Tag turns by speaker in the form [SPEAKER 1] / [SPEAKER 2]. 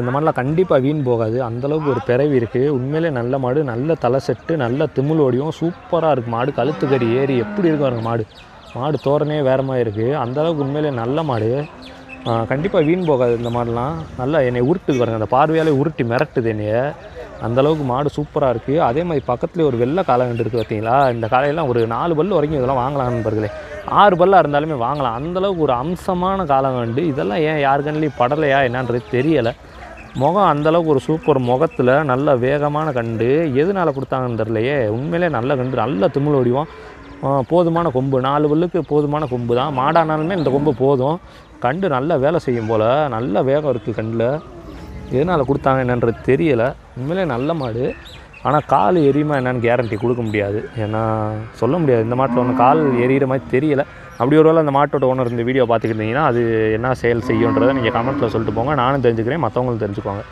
[SPEAKER 1] இந்த மாதிரிலாம் கண்டிப்பாக வீண் போகாது. அந்தளவுக்கு ஒரு பிறவி இருக்குது. உண்மையிலே நல்ல மாடு, நல்ல தலை செட்டு, நல்ல திமிழ் ஓடியும் சூப்பராக இருக்குது மாடு. கழுத்து கறி ஏறி எப்படி இருக்கு பாருங்க மாடு. மாடு தோரணையே வேறு மாதிரி இருக்குது. அந்தளவுக்கு உண்மையிலே நல்ல மாடு. கண்டிப்பாக வீண் போகாது இந்த மாடெலாம். நல்லா என்னை உருட்டுது பாருங்கள், அந்த பார்வையாலே உருட்டி மிரட்டுது என்னைய. அந்தளவுக்கு மாடு சூப்பராக இருக்குது. அதே மாதிரி பக்கத்துலேயே ஒரு வெள்ளை காளைகண்டு இருக்குது பார்த்தீங்களா. இந்த காளையெல்லாம் ஒரு 4 பல் வரைக்கும் இதெல்லாம் வாங்கலாம் நண்பர்களே. 6 பல்லாக இருந்தாலுமே வாங்கலாம். அந்தளவுக்கு ஒரு அம்சமான காளைகண்டு. இதெல்லாம் ஏன் யார் கண்ணுலேயும் படலையா என்னன்றது தெரியலை. முகம் அந்தளவுக்கு ஒரு சூப்பர் முகத்தில் நல்ல வேகமான கண்டு. எதனால் கொடுத்தாங்கன்னு தெரியலையே. உண்மையிலே நல்ல கண்டு, நல்ல திமிழ் வடிவம், போதுமான கொம்பு. 4 பல்லுக்கு போதுமான கொம்பு தான். மாடானாலுமே இந்த கொம்பு போதும். கண்டு நல்ல வேலை செய்யும் போல், நல்ல வேகம் இருக்குது கண்டில். எதனால் கொடுத்தாங்க என்னன்றது தெரியலை. உண்மையிலே நல்ல மாடு. ஆனால் கால் எரியுமா என்னன்னு கேரண்டி கொடுக்க முடியாது. ஏன்னா சொல்ல முடியாது. இந்த மாட்டில் ஒன்று கால் எரியிற மாதிரி தெரியலை. அப்படி ஒரு வேளை அந்த மாட்டோட ஓனர் இந்த வீடியோ பார்த்துக்கிட்டிங்கன்னா அது என்ன செயல் செய்யுன்றதை நீங்கள் கமெண்ட்டில் சொல்லிட்டு போங்க. நானும் தெரிஞ்சுக்கிறேன், மற்றவங்களும் தெரிஞ்சுக்குவாங்க.